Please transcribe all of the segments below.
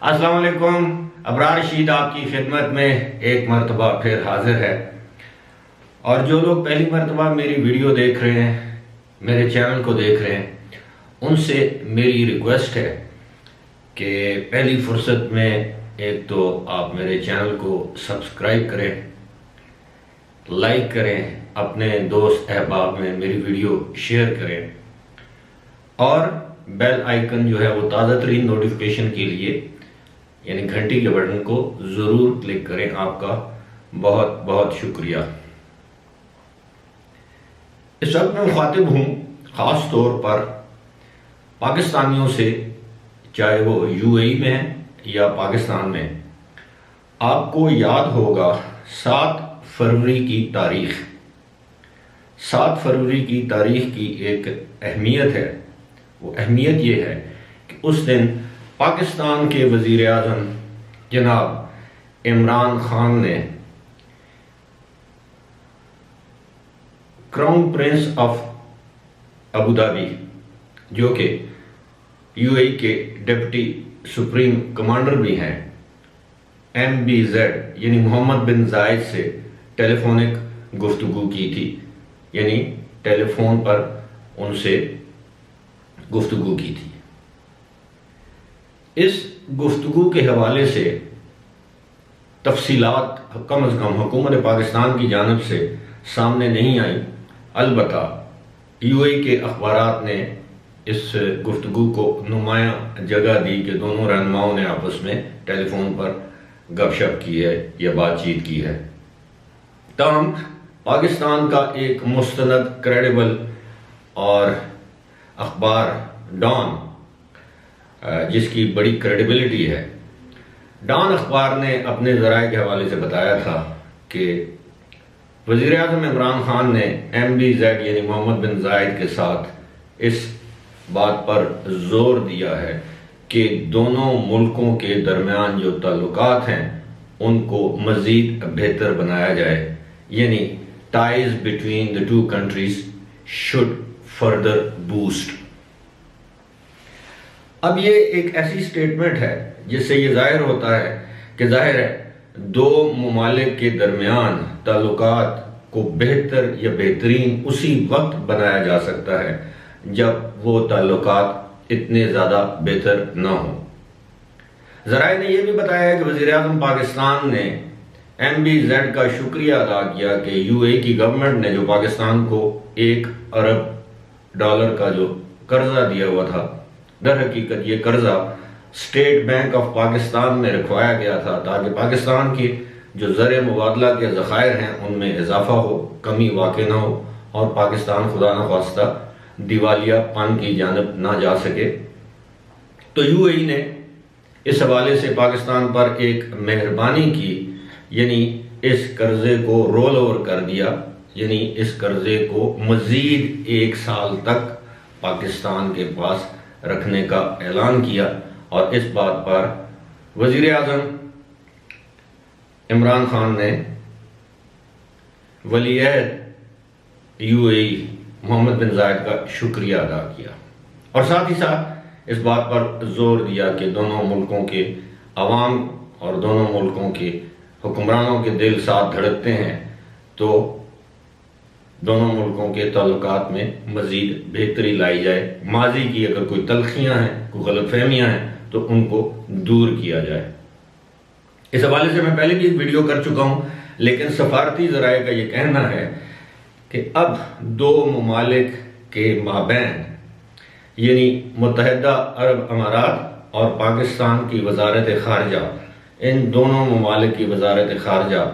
السلام علیکم. ابرار رشید آپ کی خدمت میں ایک مرتبہ پھر حاضر ہے. اور جو لوگ پہلی مرتبہ میری ویڈیو دیکھ رہے ہیں، میرے چینل کو دیکھ رہے ہیں، ان سے میری ریکویسٹ ہے کہ پہلی فرصت میں ایک تو آپ میرے چینل کو سبسکرائب کریں، لائک کریں، اپنے دوست احباب میں میری ویڈیو شیئر کریں، اور بیل آئیکن جو ہے وہ تازہ ترین نوٹیفیکیشن کے لیے یعنی گھنٹی کے بٹن کو ضرور کلک کریں. آپ کا بہت بہت شکریہ. اس وقت میں مخاطب ہوں خاص طور پر پاکستانیوں سے، چاہے وہ یو اے ای میں ہیں یا پاکستان میں. آپ کو یاد ہوگا 7 فروری کی تاریخ. 7 فروری کی تاریخ کی ایک اہمیت ہے. وہ اہمیت یہ ہے کہ اس دن پاکستان کے وزیر اعظم جناب عمران خان نے کراؤن پرنس آف ابوظہبی، جو کہ یو اے ای کے ڈپٹی سپریم کمانڈر بھی ہیں، MBZ یعنی محمد بن زائد سے ٹیلی فونک گفتگو کی تھی. یعنی ٹیلی فون پر ان سے گفتگو کی تھی. اس گفتگو کے حوالے سے تفصیلات کم از کم حکومت پاکستان کی جانب سے سامنے نہیں آئی. البتہ یو اے ای کے اخبارات نے اس گفتگو کو نمایاں جگہ دی کہ دونوں رہنماؤں نے آپس میں ٹیلی فون پر گپ شپ کی ہے یا بات چیت کی ہے. تاہم پاکستان کا ایک مستند کریڈیبل اور اخبار ڈان، جس کی بڑی کریڈیبلٹی ہے، ڈان اخبار نے اپنے ذرائع کے حوالے سے بتایا تھا کہ وزیر اعظم عمران خان نے MBZ یعنی محمد بن زائد کے ساتھ اس بات پر زور دیا ہے کہ دونوں ملکوں کے درمیان جو تعلقات ہیں ان کو مزید بہتر بنایا جائے. یعنی ties between the two countries should further boost. اب یہ ایک ایسی سٹیٹمنٹ ہے جس سے یہ ظاہر ہوتا ہے کہ ظاہر ہے دو ممالک کے درمیان تعلقات کو بہتر یا بہترین اسی وقت بنایا جا سکتا ہے جب وہ تعلقات اتنے زیادہ بہتر نہ ہوں. ذرائع نے یہ بھی بتایا کہ وزیر اعظم پاکستان نے MBZ کا شکریہ ادا کیا کہ یو اے ای کی گورنمنٹ نے جو پاکستان کو $1 ارب کا جو قرضہ دیا ہوا تھا، در حقیقت یہ قرضہ اسٹیٹ بینک آف پاکستان میں رکھوایا گیا تھا تاکہ پاکستان کی جو زر مبادلہ کے ذخائر ہیں ان میں اضافہ ہو، کمی واقع نہ ہو، اور پاکستان خدا نخواستہ دیوالیہ پن کی جانب نہ جا سکے. تو یو اے ای نے اس حوالے سے پاکستان پر ایک مہربانی کی، یعنی اس قرضے کو رول اوور کر دیا. یعنی اس قرضے کو مزید 1 سال تک پاکستان کے پاس رکھنے کا اعلان کیا. اور اس بات پر وزیر اعظم عمران خان نے ولی عہد یو اے ای محمد بن زائد کا شکریہ ادا کیا، اور ساتھ ہی ساتھ اس بات پر زور دیا کہ دونوں ملکوں کے عوام اور دونوں ملکوں کے حکمرانوں کے دل ساتھ دھڑکتے ہیں تو دونوں ملکوں کے تعلقات میں مزید بہتری لائی جائے. ماضی کی اگر کوئی تلخیاں ہیں، کوئی غلط فہمیاں ہیں تو ان کو دور کیا جائے. اس حوالے سے میں پہلے بھی ایک ویڈیو کر چکا ہوں، لیکن سفارتی ذرائع کا یہ کہنا ہے کہ اب دو ممالک کے مابین یعنی متحدہ عرب امارات اور پاکستان کی وزارت خارجہ، ان دونوں ممالک کی وزارت خارجہ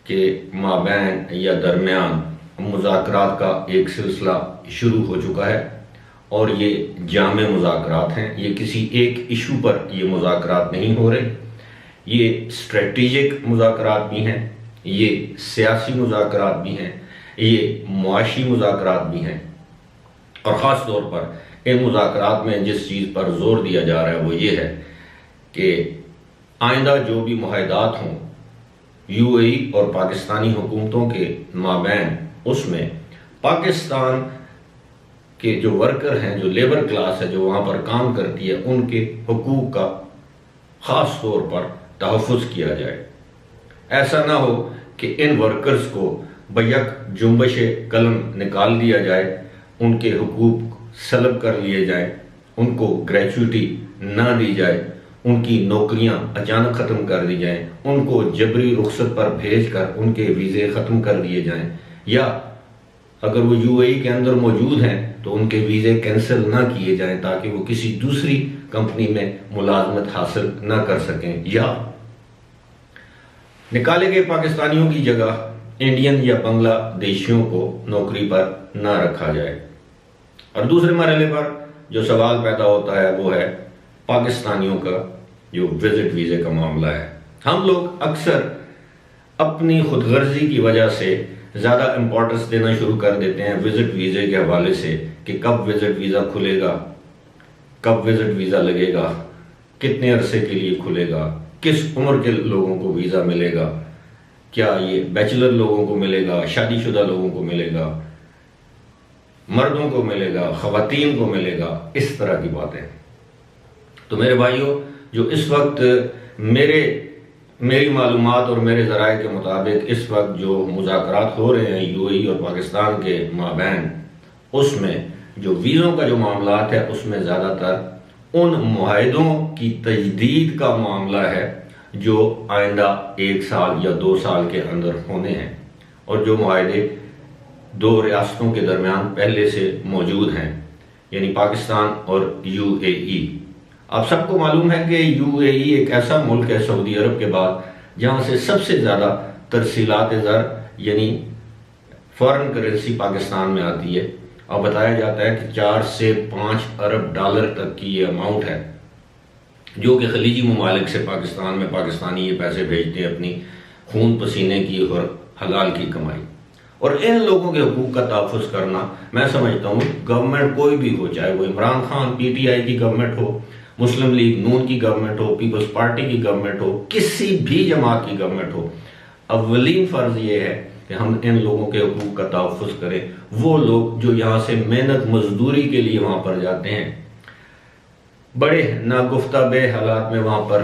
کے مابین یا درمیان مذاکرات کا ایک سلسلہ شروع ہو چکا ہے. اور یہ جامع مذاکرات ہیں. یہ کسی ایک ایشو پر یہ مذاکرات نہیں ہو رہے. یہ اسٹریٹجک مذاکرات بھی ہیں، یہ سیاسی مذاکرات بھی ہیں، یہ معاشی مذاکرات بھی ہیں. اور خاص طور پر ان مذاکرات میں جس چیز پر زور دیا جا رہا ہے وہ یہ ہے کہ آئندہ جو بھی معاہدات ہوں یو اے ای اور پاکستانی حکومتوں کے مابین، اس میں پاکستان کے جو ورکر ہیں، جو لیبر کلاس ہے جو وہاں پر کام کرتی ہے، ان کے حقوق کا خاص طور پر تحفظ کیا جائے۔ ایسا نہ ہو کہ ان ورکرز کو بیک جنبش قلم نکال دیا جائے، ان کے حقوق سلب کر لیے جائیں، ان کو گریچوٹی نہ دی جائے، ان کی نوکریاں اچانک ختم کر دی جائیں، ان کو جبری رخصت پر بھیج کر ان کے ویزے ختم کر دیے جائیں، یا اگر وہ یو اے ای کے اندر موجود ہیں تو ان کے ویزے کینسل نہ کیے جائیں تاکہ وہ کسی دوسری کمپنی میں ملازمت حاصل نہ کر سکیں، یا نکالے گئے پاکستانیوں کی جگہ انڈین یا بنگلہ دیشیوں کو نوکری پر نہ رکھا جائے۔ اور دوسرے مرحلے پر جو سوال پیدا ہوتا ہے وہ ہے پاکستانیوں کا جو وزٹ ویزے کا معاملہ ہے۔ ہم لوگ اکثر اپنی خود غرضی کی وجہ سے زیادہ امپورٹنس دینا شروع کر دیتے ہیں وزٹ ویزے کے حوالے سے کہ کب وزٹ ویزا کھلے گا، کب وزٹ ویزا لگے گا، کتنے عرصے کے لیے کھلے گا، کس عمر کے لوگوں کو ویزا ملے گا، کیا یہ بیچلر لوگوں کو ملے گا، شادی شدہ لوگوں کو ملے گا، مردوں کو ملے گا، خواتین کو ملے گا، اس طرح کی باتیں۔ تو میرے بھائیوں، جو اس وقت میری معلومات اور میرے ذرائع کے مطابق اس وقت جو مذاکرات ہو رہے ہیں یو اے ای اور پاکستان کے مابین، اس میں جو ویزوں کا جو معاملات ہے اس میں زیادہ تر ان معاہدوں کی تجدید کا معاملہ ہے جو آئندہ 1 سال یا 2 سال کے اندر ہونے ہیں، اور جو معاہدے 2 ریاستوں کے درمیان پہلے سے موجود ہیں، یعنی پاکستان اور یو اے ای۔ آپ سب کو معلوم ہے کہ یو اے ای ایک ایسا ملک ہے سعودی عرب کے بعد جہاں سے سب سے زیادہ ترسیلات زر یعنی فارن کرنسی پاکستان میں آتی ہے، اور بتایا جاتا ہے کہ 4 سے 5 ارب ڈالر تک کی یہ اماؤنٹ ہے جو کہ خلیجی ممالک سے پاکستان میں پاکستانی یہ پیسے بھیجتے ہیں اپنی خون پسینے کی اور حلال کی کمائی۔ اور ان لوگوں کے حقوق کا تحفظ کرنا میں سمجھتا ہوں گورنمنٹ کوئی بھی ہو، چاہے وہ Imran Khan P T I کی گورنمنٹ ہو، مسلم لیگ نون کی گورنمنٹ ہو، پیپلز پارٹی کی گورنمنٹ ہو، کسی بھی جماعت کی گورنمنٹ ہو، اولین فرض یہ ہے کہ ہم ان لوگوں کے حقوق کا تحفظ کریں۔ وہ لوگ جو یہاں سے محنت مزدوری کے لیے وہاں پر جاتے ہیں، بڑے ناگفتہ بے حالات میں وہاں پر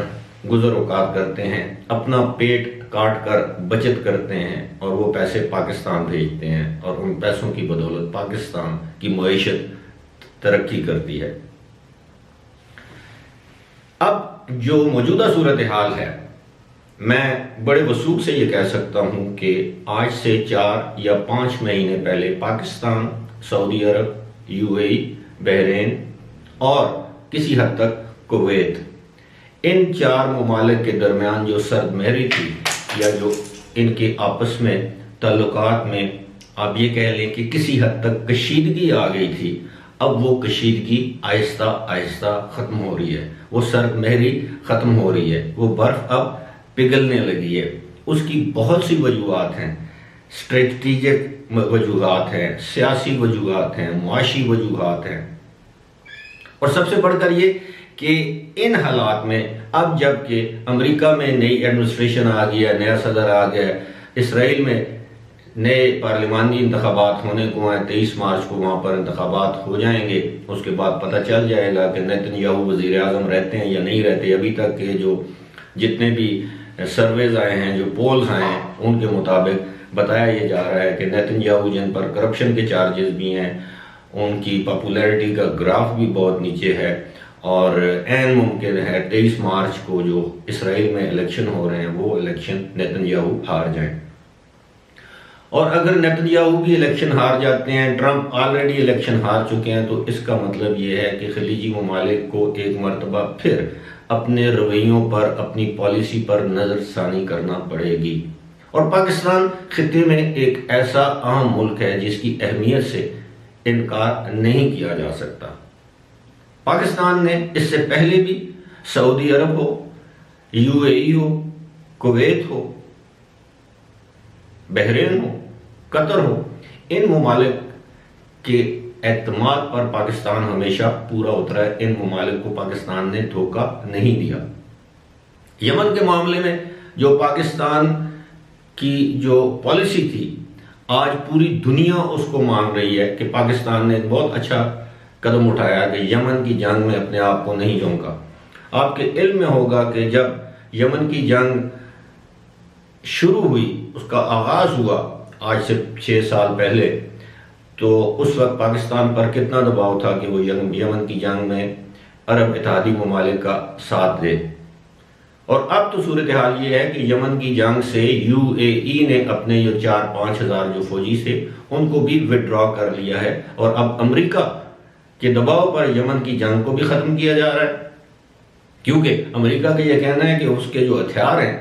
گزر اوقات کرتے ہیں، اپنا پیٹ کاٹ کر بچت کرتے ہیں اور وہ پیسے پاکستان بھیجتے ہیں، اور ان پیسوں کی بدولت پاکستان کی معیشت ترقی کرتی ہے۔ اب جو موجودہ صورتحال ہے، میں بڑے وثوق سے یہ کہہ سکتا ہوں کہ آج سے 4 یا 5 مہینے پہلے پاکستان، سعودی عرب، یو اے ای، بحرین اور کسی حد تک کویت، ان 4 ممالک کے درمیان جو سرد مہری تھی یا جو ان کے آپس میں تعلقات میں آپ یہ کہہ لیں کہ کسی حد تک کشیدگی آ گئی تھی، اب وہ کشیدگی آہستہ آہستہ ختم ہو رہی ہے، وہ سرد مہری ختم ہو رہی ہے، وہ برف اب پگھلنے لگی ہے۔ اس کی بہت سی وجوہات ہیں، اسٹریٹجک وجوہات ہیں، سیاسی وجوہات ہیں، معاشی وجوہات ہیں، اور سب سے بڑھ کر یہ کہ ان حالات میں اب جب کہ امریکہ میں نئی ایڈمنسٹریشن آ گیا، نیا صدر آ گیا، اسرائیل میں نئے پارلیمانی انتخابات ہونے کو ہیں، 23 مارچ کو وہاں پر انتخابات ہو جائیں گے، اس کے بعد پتہ چل جائے گا کہ نیتن یاہو وزیر اعظم رہتے ہیں یا نہیں رہتے۔ ابھی تک کے جو جتنے بھی سرویز آئے ہیں، جو پولز آئے ہیں، ان کے مطابق بتایا یہ جا رہا ہے کہ نیتن یاہو جن پر کرپشن کے چارجز بھی ہیں، ان کی پاپولیرٹی کا گراف بھی بہت نیچے ہے، اور عین ممکن ہے 23 مارچ کو جو اسرائیل میں الیکشن ہو رہے ہیں وہ الیکشن نیتن یاہو ہار جائیں۔ اور اگر نیتن یاہو بھی الیکشن ہار جاتے ہیں، ٹرمپ آلریڈی الیکشن ہار چکے ہیں، تو اس کا مطلب یہ ہے کہ خلیجی ممالک کو ایک مرتبہ پھر اپنے رویوں پر، اپنی پالیسی پر نظر ثانی کرنا پڑے گی۔ اور پاکستان خطے میں ایک ایسا اہم ملک ہے جس کی اہمیت سے انکار نہیں کیا جا سکتا۔ پاکستان نے اس سے پہلے بھی سعودی عرب ہو، یو اے ای ہو، کویت ہو، بحرین ہو، قطر ہو، ان ممالک کے اعتماد پر پاکستان ہمیشہ پورا اترا ہے۔ ان ممالک کو پاکستان نے دھوکہ نہیں دیا۔ یمن کے معاملے میں جو پاکستان کی جو پالیسی تھی، آج پوری دنیا اس کو مان رہی ہے کہ پاکستان نے بہت اچھا قدم اٹھایا کہ یمن کی جنگ میں اپنے آپ کو نہیں جھونکا۔ آپ کے علم میں ہوگا کہ جب یمن کی جنگ شروع ہوئی، اس کا آغاز ہوا آج سے 6 سال پہلے، تو اس وقت پاکستان پر کتنا دباؤ تھا کہ وہ یمن کی جنگ میں عرب اتحادی ممالک کا ساتھ دے۔ اور اب تو صورتحال یہ ہے کہ یمن کی جنگ سے UAE نے اپنے یہ 4-5 ہزار جو فوجی تھے ان کو بھی وڈرا کر لیا ہے، اور اب امریکہ کے دباؤ پر یمن کی جنگ کو بھی ختم کیا جا رہا ہے، کیونکہ امریکہ کا یہ کہنا ہے کہ اس کے جو ہتھیار ہیں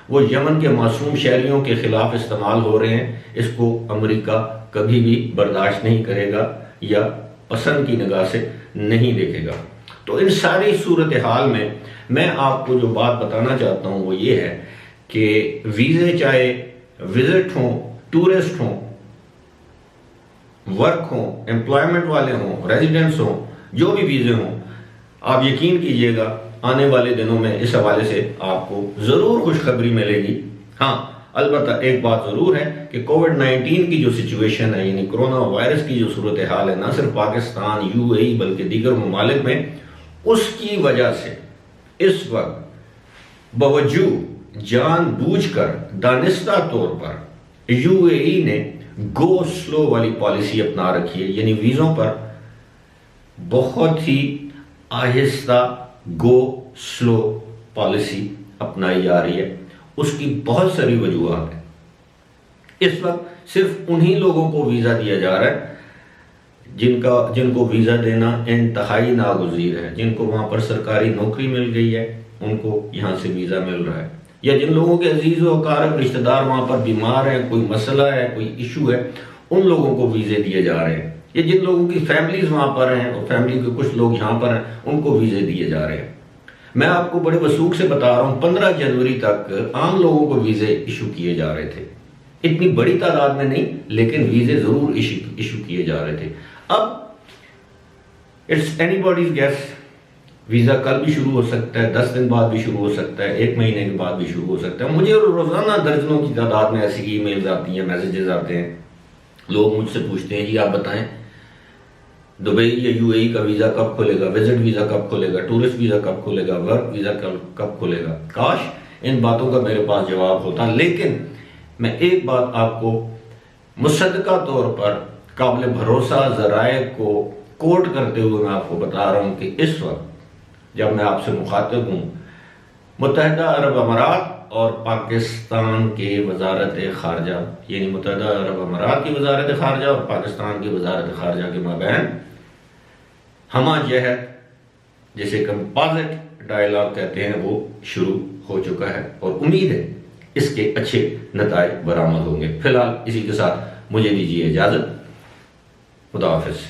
وہ یمن کے معصوم شہریوں کے خلاف استعمال ہو رہے ہیں، اس کو امریکہ کبھی بھی برداشت نہیں کرے گا یا پسند کی نگاہ سے نہیں دیکھے گا۔ تو ان ساری صورتحال میں آپ کو جو بات بتانا چاہتا ہوں وہ یہ ہے کہ ویزے چاہے وزٹ ہوں، ٹورسٹ ہوں، ورک ہوں، امپلائمنٹ والے ہوں، ریزیڈنٹس ہوں، جو بھی ویزے ہوں، آپ یقین کیجئے گا آنے والے دنوں میں اس حوالے سے آپ کو ضرور خوشخبری ملے گی۔ ہاں البتہ ایک بات ضرور ہے کہ کووڈ-19 کی جو سچویشن ہے، یعنی کرونا وائرس کی جو صورتحال ہے، نہ صرف پاکستان، UAE بلکہ دیگر ممالک میں، اس کی وجہ سے اس وقت باوجود جان بوجھ کر دانستہ طور پر UAE نے گو سلو والی پالیسی اپنا رکھی ہے، یعنی ویزوں پر بہت ہی آہستہ گو سلو پالیسی اپنائی جا رہی ہے۔ اس کی بہت ساری وجوہات ہیں۔ اس وقت صرف انہی لوگوں کو ویزا دیا جا رہا ہے جن کو ویزا دینا انتہائی ناگزیر ہے، جن کو وہاں پر سرکاری نوکری مل گئی ہے ان کو یہاں سے ویزا مل رہا ہے، یا جن لوگوں کے عزیز و اقارب رشتہ دار وہاں پر بیمار ہیں، کوئی مسئلہ ہے، کوئی ایشو ہے، ان لوگوں کو ویزے دیے جا رہے ہیں، یا جن لوگوں کی فیملیز وہاں پر ہیں اور فیملی کے کچھ لوگ یہاں پر ہیں ان کو ویزے دیے جا رہے ہیں۔ میں آپ کو بڑے وثوق سے بتا رہا ہوں 15 جنوری تک عام لوگوں کو ویزے ایشو کیے جا رہے تھے، اتنی بڑی تعداد میں نہیں لیکن ویزے ضرور ایشو کیے جا رہے تھے۔ اب it's any bodies gas, visa کل بھی شروع ہو سکتا ہے، 10 دن بعد بھی شروع ہو سکتا ہے، 1 مہینے کے بعد بھی شروع ہو سکتا ہے۔ مجھے روزانہ درجنوں کی تعداد میں ایسی ای میلز آتی ہیں، میسیجز آتے ہیں، لوگ مجھ سے پوچھتے ہیں جی آپ بتائیں دبئی یا UAE کا ویزا کب کھلے گا، وزٹ ویزا کب کھلے گا، ٹورسٹ ویزا کب کھلے گا، ورک ویزا کب کھلے گا۔ کاش ان باتوں کا میرے پاس جواب ہوتا، لیکن میں ایک بات آپ کو مصدقہ طور پر قابل بھروسہ ذرائع کو کوٹ کرتے ہوئے میں آپ کو بتا رہا ہوں کہ اس وقت جب میں آپ سے مخاطب ہوں، متحدہ عرب امارات اور پاکستان کے وزارت خارجہ، یعنی متحدہ عرب امارات کی وزارت خارجہ اور پاکستان کی وزارت خارجہ کے مابین ہمہ جہت، جسے کمپوزٹ ڈائیلاگ کہتے ہیں، وہ شروع ہو چکا ہے اور امید ہے اس کے اچھے نتائج برآمد ہوں گے۔ فی الحال اسی کے ساتھ مجھے دیجیے اجازت، خدا حافظ۔